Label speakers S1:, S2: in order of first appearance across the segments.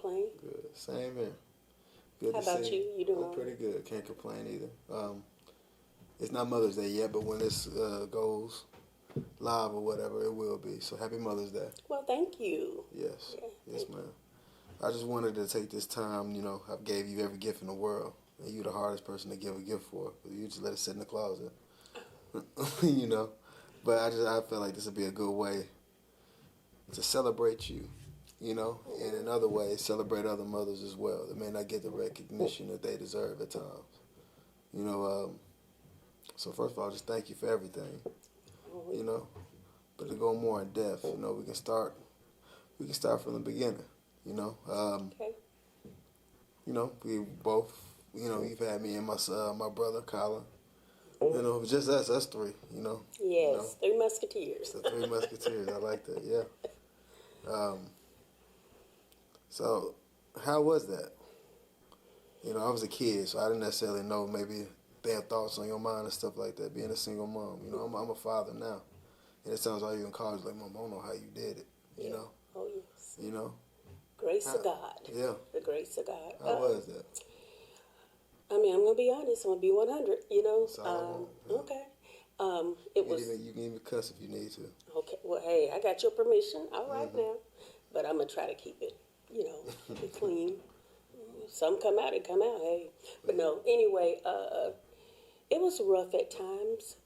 S1: complain.
S2: Good. Same here. Good
S1: How
S2: to
S1: about
S2: see
S1: you? You doing
S2: I'm
S1: all
S2: pretty
S1: right?
S2: good. Can't complain either. It's not Mother's Day yet, but when this goes live or whatever, it will be. So happy Mother's Day.
S1: Well, thank you.
S2: Yes.
S1: Yeah,
S2: Yes,
S1: thank you.
S2: ma'am. I just wanted to take this time, I gave you every gift in the world. And you're the hardest person to give a gift for. You just let it sit in the closet. you know. But I feel like this would be a good way to celebrate you, and in other ways celebrate other mothers as well that may not get the recognition that they deserve at times. You know, so first of all, just thank you for everything. You know, but to go more in depth, we can start. We can start from the beginning.
S1: Okay.
S2: We both. You've had me and my brother Colin. It was just us three.
S1: Yes, Three Musketeers.
S2: The Three Musketeers. I like that. Yeah. So, how was that? I was a kid, so I didn't necessarily know maybe they had thoughts on your mind and stuff like that. Being a single mom, I'm a father now, and it sounds like you in college, like, Mom, I don't know how you did it.
S1: Yeah. Oh, yes.
S2: You know.
S1: Grace of God.
S2: Yeah.
S1: The grace of God.
S2: How was that?
S1: I mean, I'm gonna be honest. I'm gonna be 100.
S2: That's all I want. Yeah.
S1: Okay. It was.
S2: You can even cuss if you need to.
S1: Okay. Well, hey, I got your permission. All right now, but I'm gonna try to keep it, keep it clean. Some come out, it come out. Hey, but no. Anyway, it was rough at times,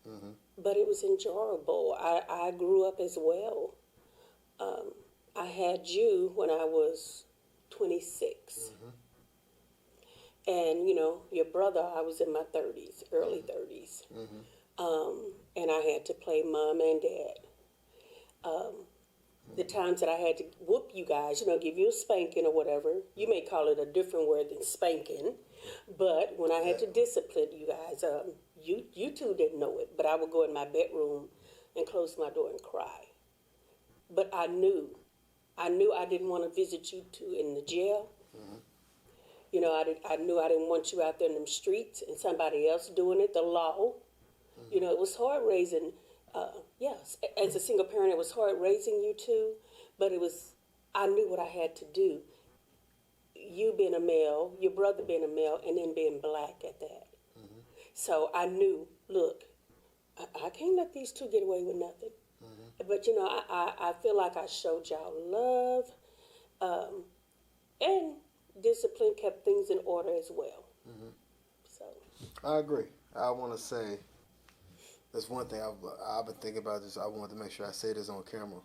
S1: but it was enjoyable. I grew up as well. I had you when I was 26. And, your brother, I was in my 30s, early 30s. And I had to play mom and dad. The times that I had to whoop you guys, give you a spanking or whatever. You may call it a different word than spanking. But when I had to discipline you guys, you two didn't know it. But I would go in my bedroom and close my door and cry. But I knew I didn't want to visit you two in the jail. I knew I didn't want you out there in them streets and somebody else doing it, the law. It was hard raising, yes, as a single parent, it was hard raising you two, but I knew what I had to do. You being a male, your brother being a male, and then being black at that. So I knew, look, I can't let these two get away with nothing. But, I feel like I showed y'all love, and discipline kept things in order as well. So
S2: I agree. I want to say that's one thing I've been thinking about this. I wanted to make sure I say this on camera.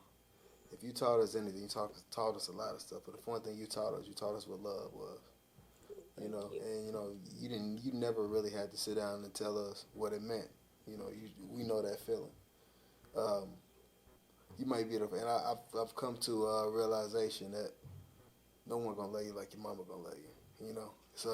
S2: If you taught us anything, you taught us a lot of stuff. But the one thing you taught us what love was. And you never really had to sit down and tell us what it meant. We know that feeling. You might be and I've come to a realization that no one gonna love you like your mama gonna love you. It's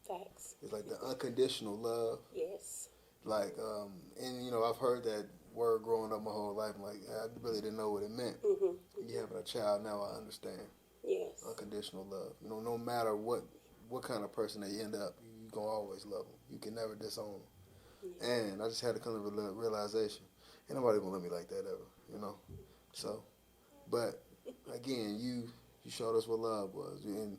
S1: facts.
S2: It's like the unconditional love.
S1: Yes.
S2: Like I've heard that word growing up my whole life. Like I really didn't know what it meant. You having a child now, I understand.
S1: Yes.
S2: Unconditional love. No matter what kind of person they end up, you gonna always love them. You can never disown them. Yeah. And I just had to come to the realization, ain't nobody gonna love me like that ever. So, but again, you showed us what love was, and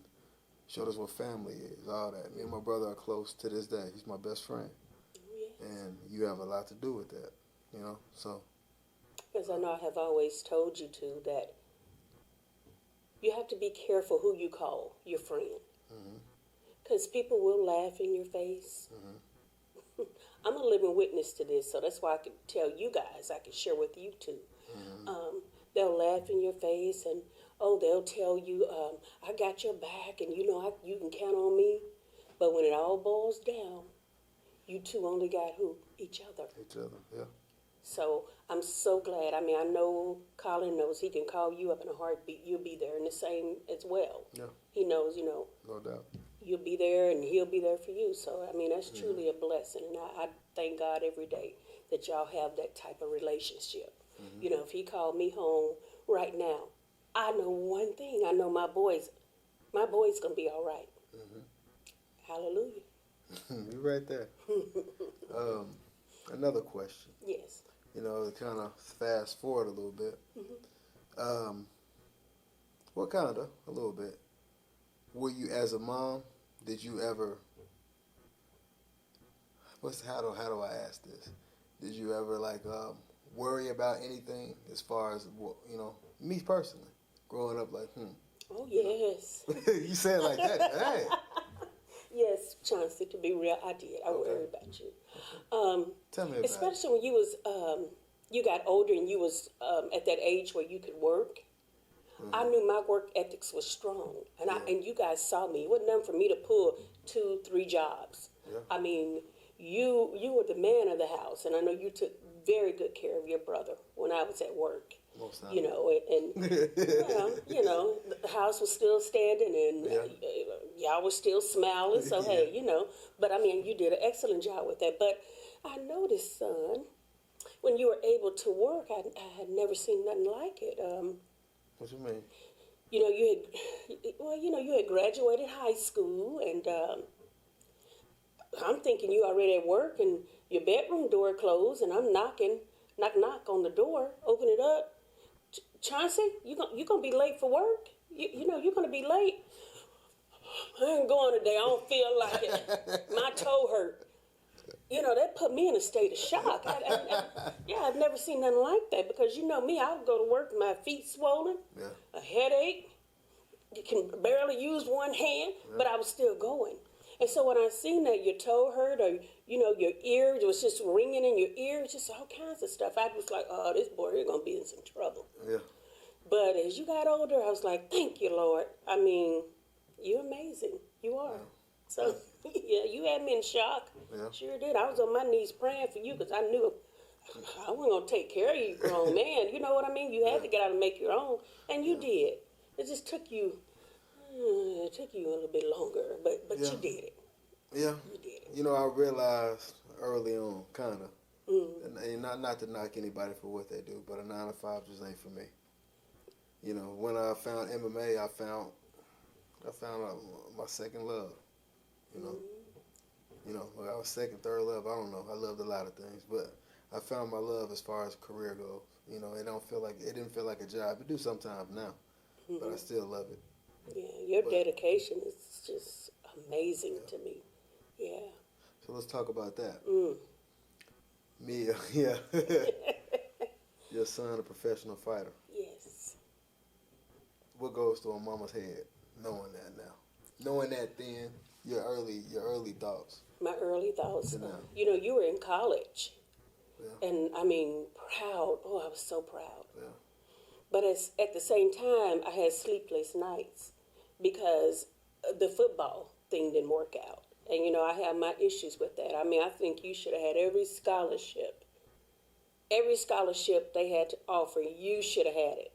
S2: showed us what family is, all that. Me and my brother are close to this day. He's my best friend.
S1: Yes.
S2: And you have a lot to do with that, so.
S1: Because I know I have always told you to that you have to be careful who you call your friend. Because people will laugh in your face. I'm a living witness to this, so that's why I could tell you guys, I could share with you too. They'll laugh in your face and, they'll tell you, I got your back and you can count on me. But when it all boils down, you two only got who? Each other.
S2: Each other, yeah.
S1: So I'm so glad. I mean, I know Colin knows he can call you up in a heartbeat. You'll be there, and the same as well.
S2: Yeah.
S1: He knows,
S2: No doubt.
S1: You'll be there, and he'll be there for you. So, I mean, that's truly a blessing, and I thank God every day that y'all have that type of relationship. If he called me home right now, I know one thing. I know my boy's going to be all right. Hallelujah.
S2: You're right there. Another question.
S1: Yes.
S2: To kind of fast forward a little bit. Well, kind of, a little bit. were you, as a mom, did you ever, how do I ask this? Did you ever, like, worry about anything as far as, you know, me personally, growing up, like,
S1: Oh, yes.
S2: You say it like that, hey.
S1: Yes, Chauncey, to be real, I did. I worried about you.
S2: Tell me about
S1: Especially when you was, you got older and you was at that age where you could work. I knew my work ethics was strong, and and you guys saw me. It wasn't nothing for me to pull 2, 3 jobs.
S2: Yeah.
S1: I mean, you were the man of the house, and I know you took very good care of your brother when I was at work.
S2: Most
S1: You know, and well, you know, the house was still standing, and y'all was still smiling. So hey, you know, but I mean, you did an excellent job with that. But I noticed, son, when you were able to work, I had never seen nothing like it.
S2: What you mean?
S1: You know, you had graduated high school, and I'm thinking you already at work, and your bedroom door closed, and I'm knocking, knock on the door, open it up. Chauncey, you gonna be late for work? You know you're gonna be late. I ain't going today. I don't feel like it. My toe hurt. You know, that put me in a state of shock. I've never seen nothing like that, because you know me, I would go to work with my feet swollen, a headache, you can barely use one hand, but I was still going. And so when I seen that your toe hurt, or, you know, your ear was just ringing in your ear, just all kinds of stuff, I was like, oh, this boy, he's going to be in some trouble.
S2: Yeah.
S1: But as you got older, I was like, thank you, Lord. I mean, you're amazing. You are. Yeah. So, yeah, you had me in shock. Yeah. Sure did. I was on my knees praying for you, because I knew I wasn't going to take care of you, grown man. You know what I mean? You had to get out and make your own, and you did. It just took you... It took you a little bit longer, but you did it.
S2: Yeah.
S1: You did it.
S2: You know, I realized early on, kind of, and not to knock anybody for what they do, but a 9 to 5 just ain't for me. You know, when I found MMA, I found my second love. You know, when I was second, third love. I don't know. I loved a lot of things, but I found my love as far as career goes. You know, it didn't feel like a job. It do sometimes now, but I still love it.
S1: Yeah, your dedication is just amazing to me. Yeah.
S2: So let's talk about that. Mia, your son, a professional fighter.
S1: Yes.
S2: What goes through a mama's head knowing that now? Knowing that then, your early thoughts.
S1: My early thoughts. You know, you were in college. Yeah. And, I mean, proud. Oh, I was so proud. Yeah. But at the same time, I had sleepless nights, because the football thing didn't work out. And, you know, I have my issues with that. I mean, I think you should have had every scholarship they had to offer, you should have had it.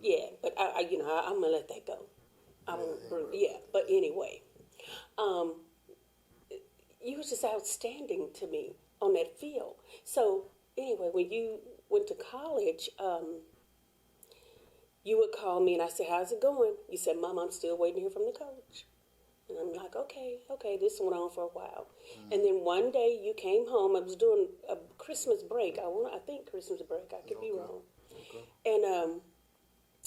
S1: Yeah, but, I'm going to let that go. But anyway, you was just outstanding to me on that field. So, anyway, when you went to college, you would call me and I said, how's it going? You said, Mom, I'm still waiting to hear from the coach. And I'm like, okay, this went on for a while. And then one day you came home. I was doing a Christmas break. I think Christmas break. I could be wrong. Okay. And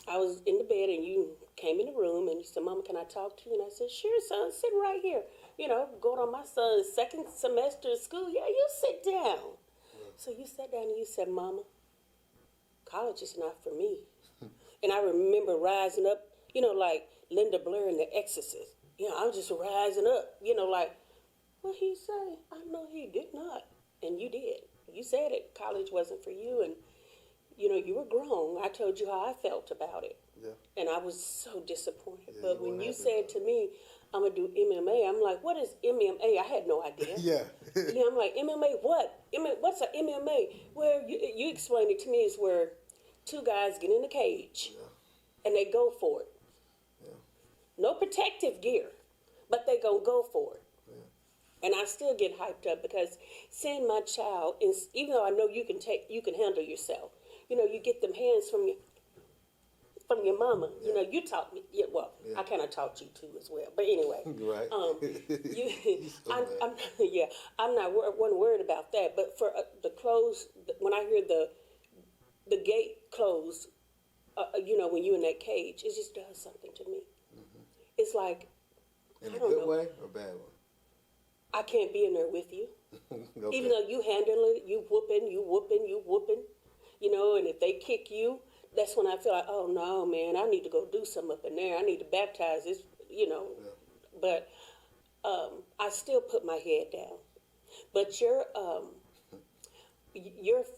S1: I was in the bed, and you came in the room, and you said, Mama, can I talk to you? And I said, sure, son, sit right here. You know, going on my son's second semester of school. Yeah, you sit down. Yeah. So you sat down and you said, Mama, college is not for me. And I remember rising up, you know, like Linda Blair in The Exorcist. You know, I was just rising up, you know, like, what he say? I know he did not. And you did. You said it. College wasn't for you. And, you know, you were grown. I told you how I felt about it. Yeah. And I was so disappointed. Yeah, but when you said to me, I'm going to do MMA, I'm like, what is MMA? I had no idea. Yeah. I'm like, MMA what? What's a MMA? Where you explained it to me is where two guys get in a cage, and they go for it. Yeah. No protective gear, but they gonna go for it. Yeah. And I still get hyped up, because seeing my child, even though I know you can handle yourself, you know, you get them hands from your mama. Yeah. You know, you taught me. Yeah, well, I kind of taught you too as well. But anyway, right. I'm not worried about that. But for the close, when I hear the gate close, you know, when you're in that cage, it just does something to me. Mm-hmm. it's like,
S2: In
S1: I
S2: a
S1: don't
S2: good
S1: know.
S2: way or bad way?
S1: I can't be in there with you.
S2: Okay.
S1: Even though you handle it, you whooping, you know, and if they kick you, that's when I feel like, oh no, man, I need to go do something up in there. I need to baptize this, you know.
S2: Yeah.
S1: But I still put my head down. But your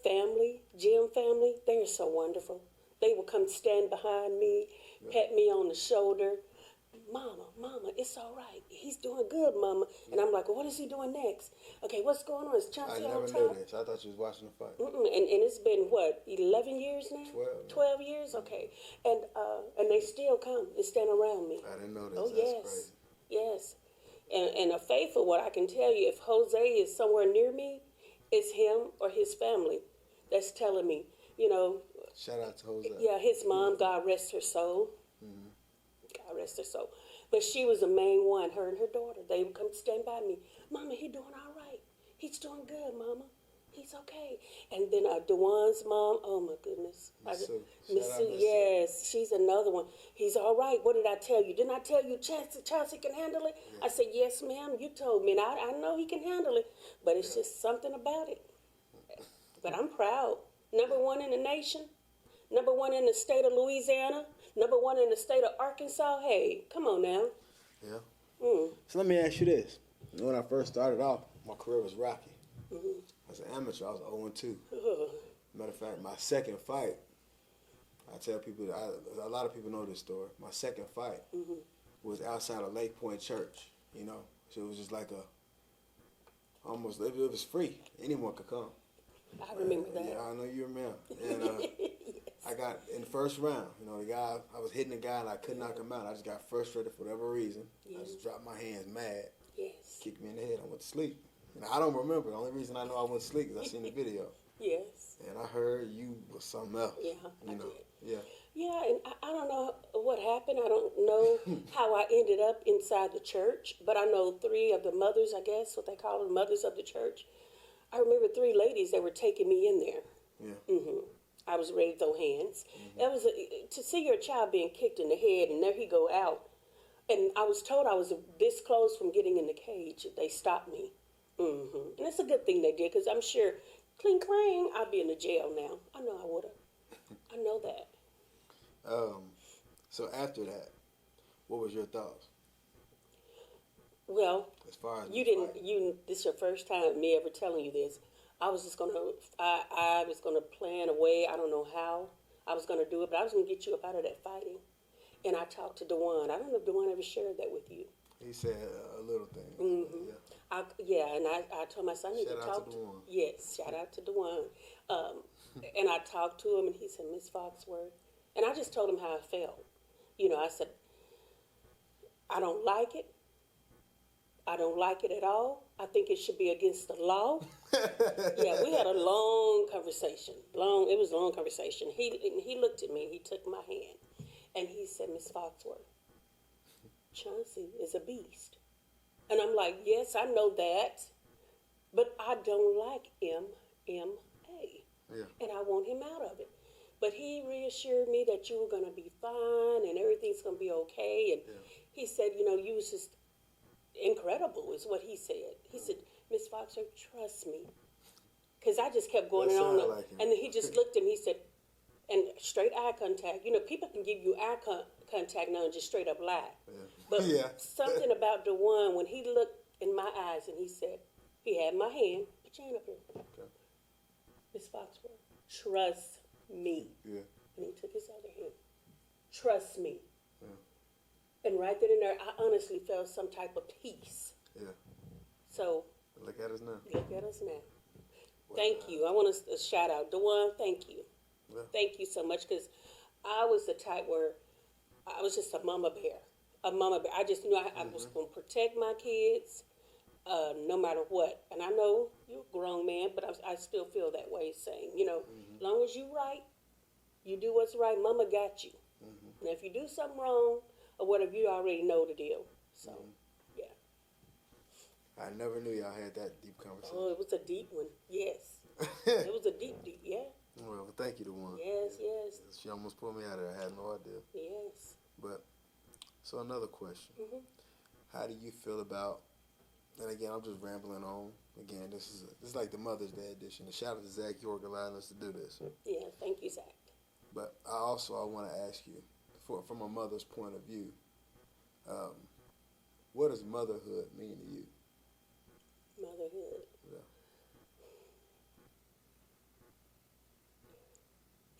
S1: family, Jim family, they're so wonderful. They will come stand behind me, pat me on the shoulder. Mama, it's all right. He's doing good, Mama. And I'm like, well, what is he doing next? Okay, what's going on? Is
S2: I
S1: Chauncey on
S2: never
S1: top?
S2: knew this. I thought you was watching the fight.
S1: And it's been, what, 11 years now?
S2: 12.
S1: 12 years? Okay. And they still come and stand around me.
S2: I didn't know this.
S1: Oh,
S2: That's
S1: yes.
S2: crazy.
S1: Yes. And a faithful, what I can tell you, if Jose is somewhere near me, it's him or his family that's telling me, you know.
S2: Shout out to Jose.
S1: Yeah, his mom, God rest her soul. God rest her soul. But she was the main one, her and her daughter. They would come stand by me. Mama, he doing all right. He's doing good, Mama. He's okay. And then Dewan's mom, oh my goodness.
S2: Miss Sue.
S1: Miss
S2: Shout out
S1: Sue,
S2: Miss Sue.
S1: yes, she's another one. He's all right. What did I tell you? Didn't I tell you Chauncey can handle it?
S2: Yeah.
S1: I said, yes, ma'am, you told me. And I know he can handle it, but it's just something about it. But I'm proud. Number one in the nation. Number one in the state of Louisiana. Number one in the state of Arkansas. Hey, come on now.
S2: Yeah.
S1: Mm.
S2: So let me ask you this. When I first started off, my career was rocky. As an amateur, I was 0-2. Matter of fact, my second fight, I tell people, a lot of people know this story. My second fight was outside of Lake Point Church, you know. So it was just like it was free. Anyone could come.
S1: I remember that.
S2: Yeah, I know you remember. And I got in the first round, you know, the guy, I was hitting the guy and I couldn't knock him out. I just got frustrated for whatever reason. I just dropped my hands mad.
S1: Yes.
S2: Kicked me in the head. I went to sleep. And I don't remember. The only reason I know I went to sleep is I seen the video.
S1: Yes.
S2: And I heard you was something else.
S1: Yeah,
S2: you
S1: I
S2: know.
S1: did.
S2: Yeah.
S1: Yeah, and I don't know what happened. I don't know how I ended up inside the church, but I know three of the mothers, I guess, what they call them, mothers of the church. I remember three ladies that were taking me in there.
S2: Yeah.
S1: I was ready to throw hands. That was to see your child being kicked in the head, and there he go out. And I was told I was this close from getting in the cage. They stopped me. And it's a good thing they did, because I'm sure, cling clang, I'd be in the jail now. I know I would have. I know that.
S2: So after that, what was your thoughts?
S1: Well,
S2: As far as
S1: this is your first time me ever telling you this. I was gonna plan a way, I don't know how I was gonna do it, but I was gonna get you up out of that fighting. And I talked to Dewan. I don't know if Dewan ever shared that with you.
S2: He said a little thing.
S1: And I told my son I need to
S2: Shout out
S1: talk
S2: to Dewan.
S1: Yes, shout out to Dewan. And I talked to him, and he said, Miss Foxworth. And I just told him how I felt. You know, I said, I don't like it. I don't like it at all. I think it should be against the law. Yeah, we had a long conversation. It was a long conversation. He looked at me, he took my hand, and he said, Miss Foxworth, Chauncey is a beast. And I'm like, yes, I know that, but I don't like MMA.
S2: Yeah.
S1: And I want him out of it. But he reassured me that you were going to be fine and everything's going to be okay. And he said, you know, you was just incredible is what he said. He said, Miss Foxworth, trust me. Because I just kept going on.
S2: Like him.
S1: And then he just looked at me, he said, and straight eye contact. You know, people can give you eye contact now and just straight up lie.
S2: Yeah.
S1: But something about Dewan, when he looked in my eyes and he said, he had my hand, put your hand up here.
S2: Okay.
S1: Miss Foxworth, trust me.
S2: Yeah.
S1: And he took his other hand. Trust me.
S2: Yeah.
S1: And right then and there, I honestly felt some type of peace.
S2: Yeah.
S1: So
S2: Look at us now.
S1: look at us now.
S2: Well,
S1: Thank you. I want to shout out Dewan. Thank you.
S2: Yeah.
S1: Thank you so much, because I was the type where I was just a mama bear. A mama bear. I just knew I was going to protect my kids no matter what. And I know you're a grown man, but I still feel that way, saying, you know, as long as you right, you do what's right, mama got you. And if you do something wrong or whatever, you already know the deal. So, yeah.
S2: I never knew y'all had that deep conversation.
S1: Oh, it was a deep one. Yes. It was a deep, yeah.
S2: Well, thank you, Dewan.
S1: Yes, yes.
S2: She almost pulled me out of there. I had no idea.
S1: Yes.
S2: But So another question.
S1: Mm-hmm.
S2: How do you feel about, and again, I'm just rambling on. Again, this is like the Mother's Day edition. And shout out to Zach York allowing us to do this.
S1: Yeah, thank you, Zach.
S2: But I want to ask you, from a mother's point of view, what does motherhood mean to you?
S1: Motherhood.
S2: Yeah.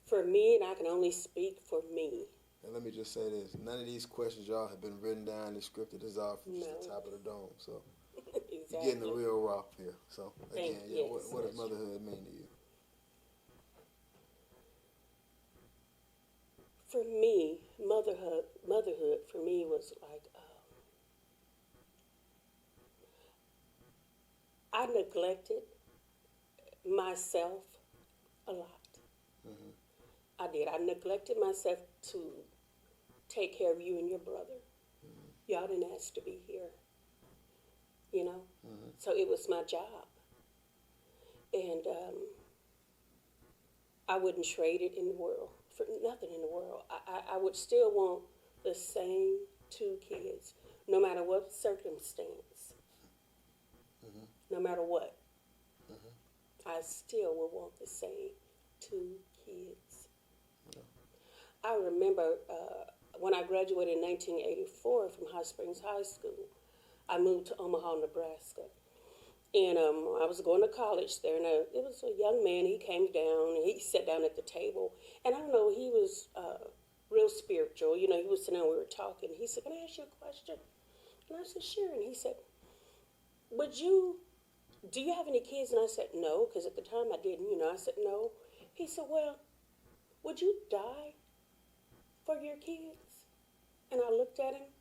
S1: For me, and I can only speak for me.
S2: And let me just say this: none of these questions, y'all, have been written down and scripted. This is all from
S1: No.
S2: the top of the dome. So
S1: Exactly.
S2: you're getting the real raw here. So again,
S1: Yes,
S2: what does motherhood mean to you?
S1: For me, motherhood for me was like, I neglected myself a lot.
S2: Mm-hmm.
S1: I did. I neglected myself to take care of you and your brother.
S2: Mm-hmm.
S1: Y'all didn't ask to be here, you know?
S2: Mm-hmm.
S1: So it was my job. And I wouldn't trade it in the world for nothing in the world. I would still want the same two kids, no matter what circumstance,
S2: Mm-hmm.
S1: no matter what.
S2: Mm-hmm.
S1: I still would want the same two kids.
S2: Yeah.
S1: I remember when I graduated in 1984 from Hot Springs High School, I moved to Omaha, Nebraska. And I was going to college there, and it was a young man. He came down, and he sat down at the table. And I don't know, he was real spiritual. You know, he was sitting down, we were talking. He said, "Can I ask you a question?" And I said, "Sure." And he said, do you have any kids? And I said, "No," because at the time I didn't, you know. I said, "No." He said, "Well, would you die for your kids?" And I looked at him.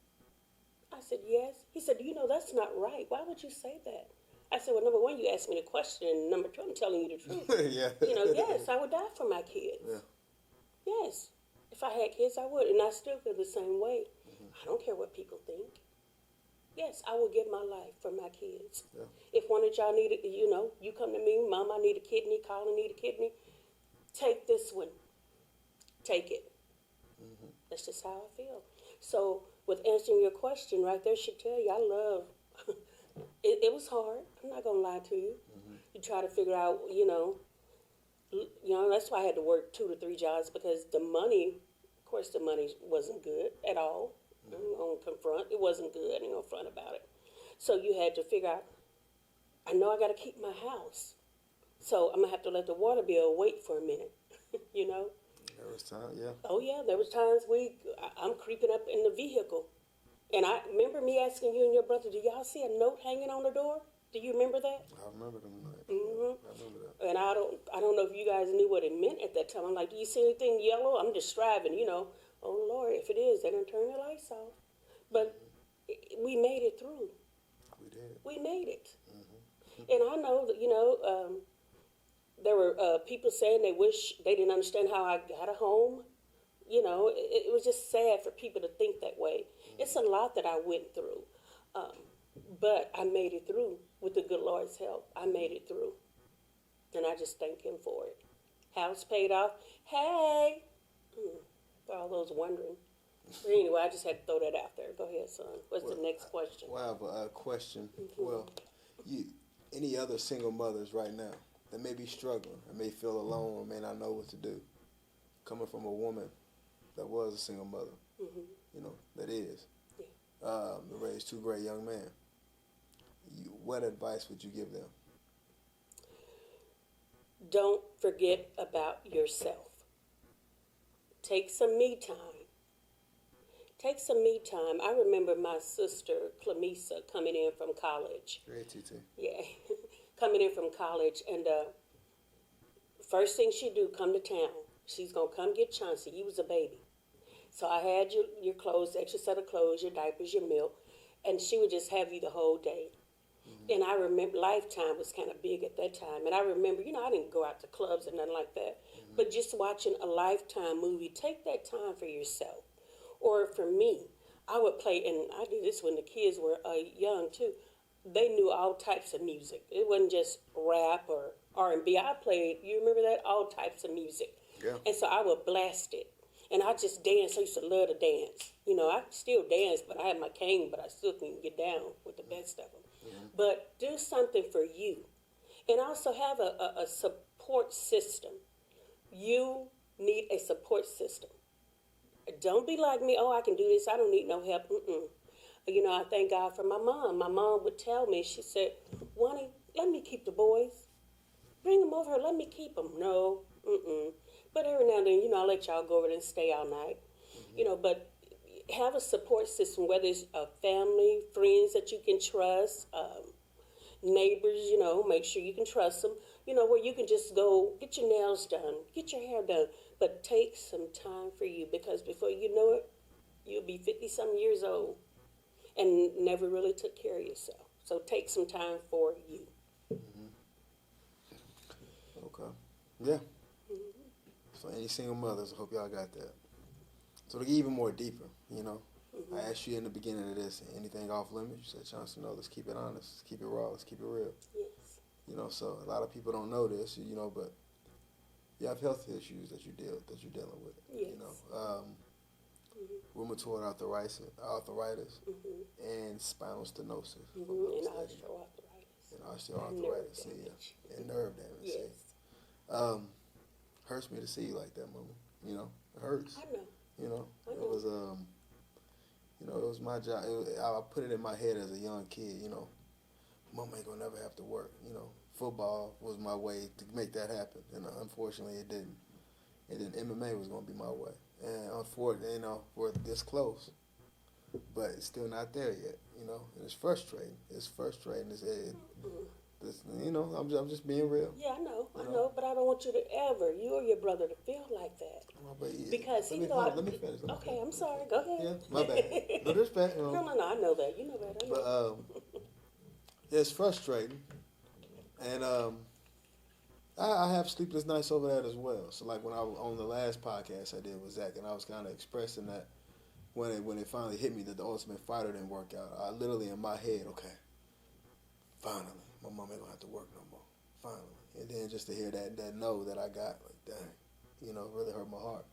S1: I said, "Yes." He said, "You know, that's not right. Why would you say that?" I said, "Well, number one, you asked me the question, and number two, I'm telling you the truth."
S2: Yeah.
S1: You know, yes, I would die for my kids.
S2: Yeah.
S1: Yes. If I had kids, I would. And I still feel the same way. I don't care what people think. Yes, I would give my life for my kids.
S2: Yeah.
S1: If one of y'all needed, you know, you come to me, "Mom, I need a kidney, Colin need a kidney," take this one. Take it.
S2: Mm-hmm.
S1: That's just how I feel. So, with answering your question right there, should tell you, I love, it was hard. I'm not going to lie to you.
S2: Mm-hmm.
S1: You try to figure out, that's why I had to work 2 to 3 jobs, because the money, of course, the money wasn't good at all. I'm going to confront. It wasn't good. I ain't going to front about it. So you had to figure out, I know I got to keep my house. So I'm going to have to let the water bill wait for a minute, you know?
S2: There was time, yeah.
S1: Oh, yeah, there was times I'm creeping up in the vehicle. And I remember me asking you and your brother, "Do y'all see a note hanging on the door?" Do you remember that?
S2: I remember them nights.
S1: Mm-hmm.
S2: I remember that.
S1: And I don't know if you guys knew what it meant at that time. I'm like, "Do you see anything yellow?" I'm just striving, you know. Oh, Lord, if it is, they done turn the lights off. But we made it through.
S2: We did.
S1: We made it.
S2: Mm-hmm.
S1: And I know that, there were people saying they wish they didn't understand how I got a home. You know, it was just sad for people to think that way. Mm-hmm. It's a lot that I went through. But I made it through with the good Lord's help. I made it through. And I just thank Him for it. House paid off. Hey! For all those wondering. But anyway, I just had to throw that out there. Go ahead, son. What's the next question?
S2: Well, I have a question.
S1: Mm-hmm.
S2: Well, any other single mothers right now that may be struggling or may feel alone or may not know what to do, coming from a woman that was a single mother, that is, to raise 2 great young men, what advice would you give them?
S1: Don't forget about yourself. Take some me time. Take some me time. I remember my sister, Clemisa, coming in from college.
S2: Great, TT.
S1: Yeah, coming in from college. And first thing she do, come to town. She's going to come get Chauncey. He was a baby. So I had your clothes, extra set of clothes, your diapers, your milk. And she would just have you the whole day. Mm-hmm. And I remember Lifetime was kind of big at that time. And I remember, I didn't go out to clubs or nothing like that. Mm-hmm. But just watching a Lifetime movie, take that time for yourself. Or for me, I would play, and I did this when the kids were young too. They knew all types of music. It wasn't just rap or R&B. I played, you remember that? All types of music.
S2: Yeah.
S1: And so I would blast it. And I just danced. I used to love to dance. You know, I still dance, but I have my cane, but I still can get down with the best of them. Mm-hmm. But do something for you. And also have a support system. You need a support system. Don't be like me, oh, I can do this. I don't need no help. You know, I thank God for my mom. My mom would tell me, she said, Wani, let me keep the boys. Bring them over here. Let me keep them. No, But every now and then, you know, I'll let y'all go over there and stay all night. Mm-hmm. You know, but have a support system, whether it's a family, friends that you can trust, neighbors, you know, make sure you can trust them. You know, where you can just go get your nails done, get your hair done, but take some time for you, because before you know it, you'll be 50-some years old and never really took care of yourself. So take some time for you.
S2: Mm-hmm. Okay. Yeah. Mm-hmm. So any single mothers, I hope y'all got that. So to get even more deeper, you know, mm-hmm. I asked you in the beginning of this, anything off limits? You said, Chauncey, no, let's keep it honest, let's keep it raw, let's keep it real.
S1: Yes.
S2: You know, so a lot of people don't know this, you know, but you have health issues that you're dealing with.
S1: Yes.
S2: You know, rheumatoid arthritis, mm-hmm. and spinal stenosis,
S1: mm-hmm. and osteoarthritis.
S2: And osteoarthritis, and nerve damage.
S1: Yes.
S2: Hurts me to see you like that, Mama. You know, it hurts.
S1: I know.
S2: You know,
S1: I know.
S2: It was you know, it was my job. I put it in my head as a young kid. You know, Mama ain't gonna never have to work. You know, football was my way to make that happen, and unfortunately, it didn't. And then MMA was gonna be my way, and unfortunately, you know, we're this close, but it's still not there yet. You know, and it's frustrating. You know, I'm just being real.
S1: Yeah, I know, but I don't want you to ever, you or your brother, to feel like that. Because
S2: let me finish.
S1: Okay, I'm sorry. Go ahead.
S2: Yeah, my bad. No disrespect.
S1: No, I know that. You know that.
S2: But it's frustrating, and I have sleepless nights over that as well. So like when I was on the last podcast I did with Zach, and I was kind of expressing that when it finally hit me that the Ultimate Fighter didn't work out, I literally in my head, okay, finally. My mom ain't gonna have to work no more. Finally. And then just to hear that no that I got, like, dang, you know, really hurt my heart.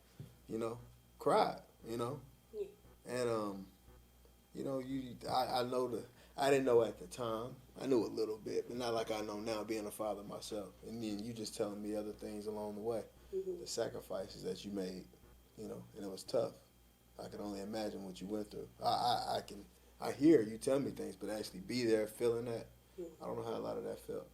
S2: You know, cried, you know. Yeah. And, you know, I know I didn't know at the time. I knew a little bit, but not like I know now being a father myself. And then you just telling me other things along the way. Mm-hmm. The sacrifices that you made, you know, and it was tough. I can only imagine what you went through. I hear you tell me things, but actually be there feeling that, I don't know how a lot of that felt.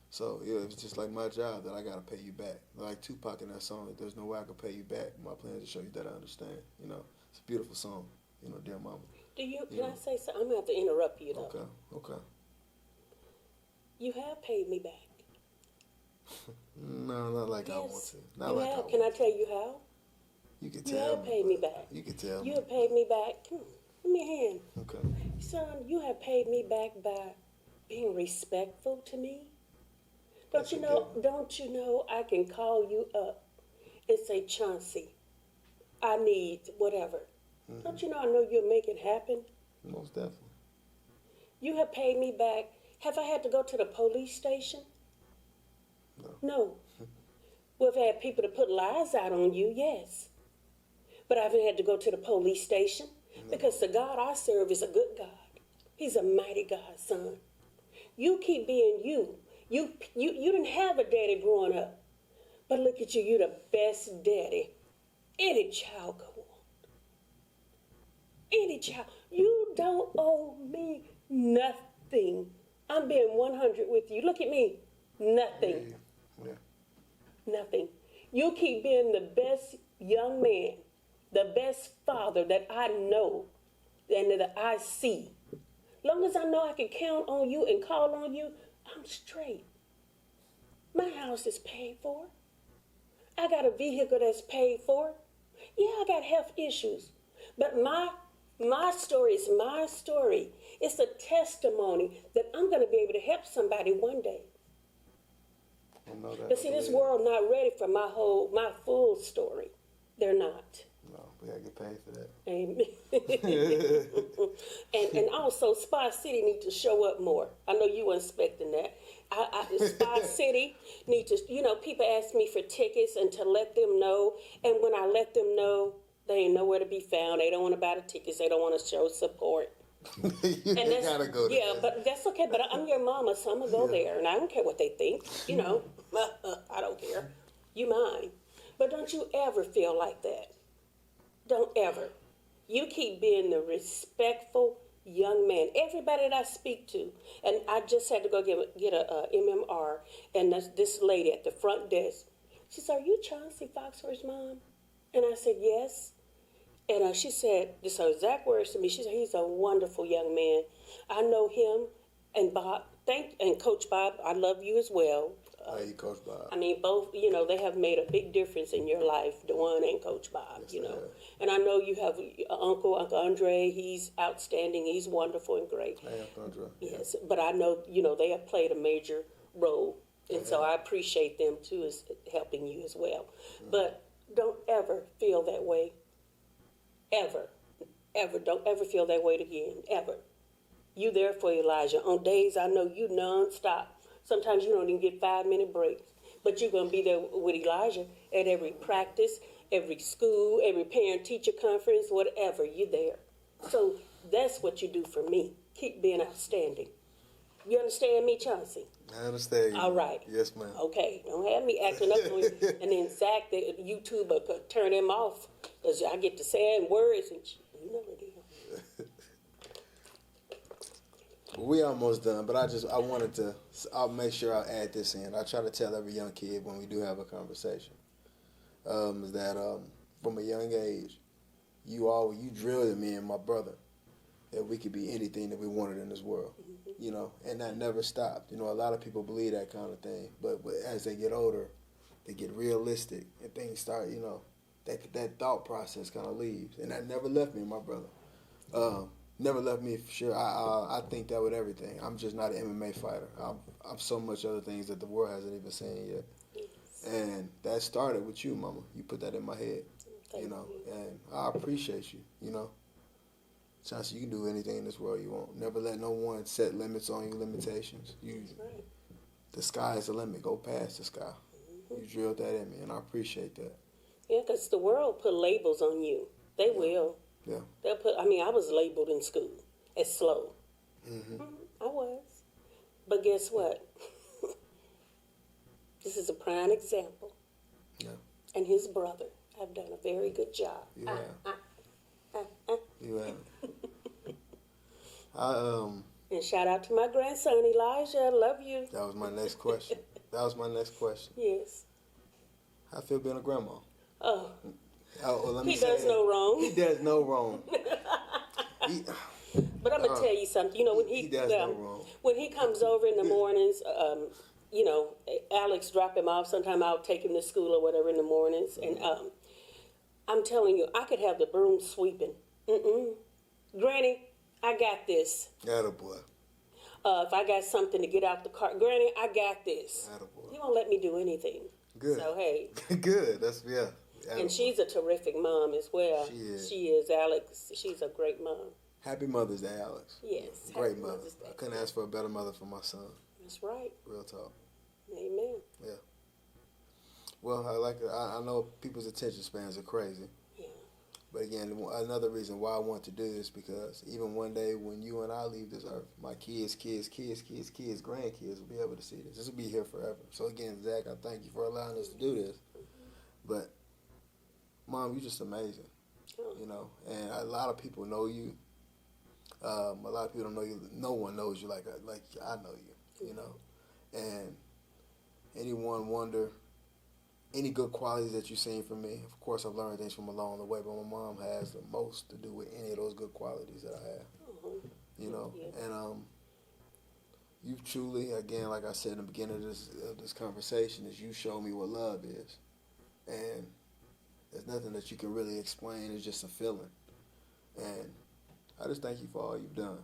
S2: So yeah, it was just like my job that I gotta pay you back. Like Tupac in that song, like, there's no way I could pay you back. My plan is to show you that I understand. You know, it's a beautiful song. You know, dear mama.
S1: Can I say something? I'm gonna have to interrupt you though.
S2: Okay.
S1: You have paid me back.
S2: No, not like I want to. Not
S1: you
S2: like
S1: have.
S2: I
S1: Can I
S2: want
S1: tell you how?
S2: You can
S1: You
S2: tell.
S1: have paid me back.
S2: You can tell.
S1: You have paid me back. Come on, give me a hand.
S2: Okay.
S1: Son, you have paid me back by being respectful to me. Don't you know I can call you up and say, Chauncey, I need whatever. Mm-hmm. Don't you know I know you'll make it happen?
S2: Most definitely.
S1: You have paid me back. Have I had to go to the police station? No. Well, if I had people to put lies out on you, yes. But I haven't had to go to the police station because the God I serve is a good God. He's a mighty God, son. You keep being you. You didn't have a daddy growing up. But look at you. You're the best daddy any child could want. Any child. You don't owe me nothing. I'm being 100 with you. Look at me. Nothing.
S2: Yeah.
S1: Nothing. You keep being the best young man, the best father that I know and that I see. Long as I know I can count on you and call on you, I'm straight. My house is paid for. I got a vehicle that's paid for. Yeah, I got health issues. But my story is my story. It's a testimony that I'm going to be able to help somebody one day.
S2: I know that.
S1: But see, this world not ready for my full story. They're not.
S2: No, we gotta get paid for that.
S1: Amen. and also, Spa City need to show up more. I know you were expecting that. Spa City need to, people ask me for tickets and to let them know. And when I let them know, They ain't nowhere to be found. They don't want to buy the tickets. They don't want to show support.
S2: You gotta go there.
S1: Yeah, but that's okay. But I'm your mama, so I'm going to go there. And I don't care what they think. You know, I don't care. You mine. But don't you ever feel like that. Don't ever. You keep being the respectful young man. Everybody that I speak to, and I just had to go get a MMR, and this lady at the front desk, she said, "Are you Chauncey Foxworth's mom?" And I said, "Yes." And she said, this are exact words to me. She said, "He's a wonderful young man. I know him and Bob. And Coach Bob, I love you as well."
S2: Hey, Coach Bob.
S1: I mean, both, you know, they have made a big difference in your life, Dewan and Coach Bob,
S2: Yes,
S1: you know.
S2: have.
S1: And I know you have Uncle Andre. He's outstanding. He's wonderful and great.
S2: Hey, Uncle Andre.
S1: Yes, but I know, you know, they have played a major role. And so I appreciate them, too, as helping you as well. But don't ever feel that way. Ever. Ever. Don't ever feel that way again. Ever. You there for Elijah. On days I know you nonstop. Sometimes you don't even get 5-minute breaks. But you're going to be there with Elijah at every practice, every school, every parent-teacher conference, whatever. You're there. So that's what you do for me. Keep being outstanding. You understand me, Chauncey?
S2: I understand you.
S1: All right.
S2: Yes, ma'am.
S1: Okay. Don't have me acting up on you. And then Zach, the YouTuber, could turn him off. Because I get to saying words and you know what it is.
S2: We almost done, but I wanted to, I'll make sure I add this in. I try to tell every young kid when we do have a conversation, is that from a young age, you drilled in me and my brother that we could be anything that we wanted in this world, you know, and that never stopped. You know, a lot of people believe that kind of thing, but as they get older, they get realistic and things start, you know, that thought process kind of leaves, and that never left me and my brother. Never left me for sure. I think that with everything. I'm just not an MMA fighter. I'm so much other things that the world hasn't even seen yet.
S1: Yes.
S2: And that started with you, Mama. You put that in my head, you know. And I appreciate you, you know. Chauncey, you can do anything in this world you want. Never let no one set limits on you, limitations.
S1: That's right.
S2: The sky is the limit. Go past the sky. You drilled that in me, and I appreciate that.
S1: Yeah, because the world put labels on you. They will.
S2: Yeah.
S1: They'll put. I mean, I was labeled in school as slow.
S2: Mm-hmm.
S1: I was. But guess what? This is a prime example.
S2: Yeah.
S1: And his brother have done a very good job.
S2: You have. You have.
S1: And shout out to my grandson, Elijah. I love you.
S2: That was my next question.
S1: Yes.
S2: I feel being a grandma.
S1: Oh,
S2: Let me
S1: he
S2: say
S1: does
S2: it.
S1: no wrong.
S2: He does no wrong.
S1: But I'm gonna tell you something. You know, when
S2: he does no wrong.
S1: when he comes over in the mornings, you know, Alex drop him off. Sometime I'll take him to school or whatever in the mornings, and I'm telling you, I could have the broom sweeping. Granny, I got this.
S2: Attaboy.
S1: If I got something to get out the car, Granny, I got this.
S2: Attaboy.
S1: He won't let me do anything.
S2: Good.
S1: So hey.
S2: Good. That's yeah. Attaboy.
S1: And she's a terrific mom as well.
S2: She is.
S1: Alex. She's a great mom.
S2: Happy Mother's Day, Alex.
S1: Yes.
S2: Great
S1: Happy
S2: mother.
S1: Mother's Day.
S2: I couldn't ask for a better mother for my son.
S1: That's right.
S2: Real talk.
S1: Amen.
S2: Yeah. Well, I know people's attention spans are crazy.
S1: Yeah.
S2: But again, another reason why I want to do this, because even one day when you and I leave this earth, my kids, grandkids will be able to see this. This will be here forever. So again, Zach, I thank you for allowing us to do this. But, Mom, you're just amazing. You know, and a lot of people know you. A lot of people don't know you. No one knows you like I know you, you know. And anyone wonder any good qualities that you've seen from me? Of course, I've learned things from along the way, but my mom has the most to do with any of those good qualities that I have. You know, and you've truly, again, like I said in the beginning of this conversation, is you show me what love is, and there's nothing that you can really explain. It's just a feeling, and I just thank you for all you've done.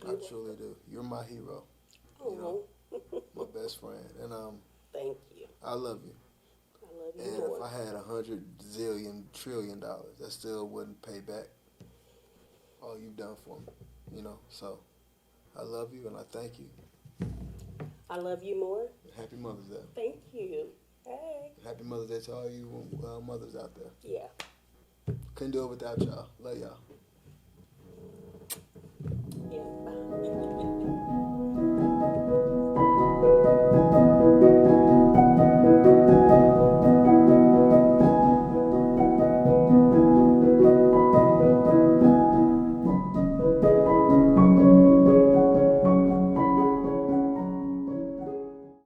S2: I truly do. You're my hero. You know, my best friend, and
S1: Thank you.
S2: I love you.
S1: I love you
S2: And
S1: more.
S2: if I had $100 zillion trillion, that still wouldn't pay back all you've done for me. You know, so I love you and I thank you.
S1: I love you more.
S2: Happy Mother's Day.
S1: Thank you. Hey.
S2: Happy Mother's Day to all you mothers out there.
S1: Yeah.
S2: Couldn't do it without y'all. Love y'all.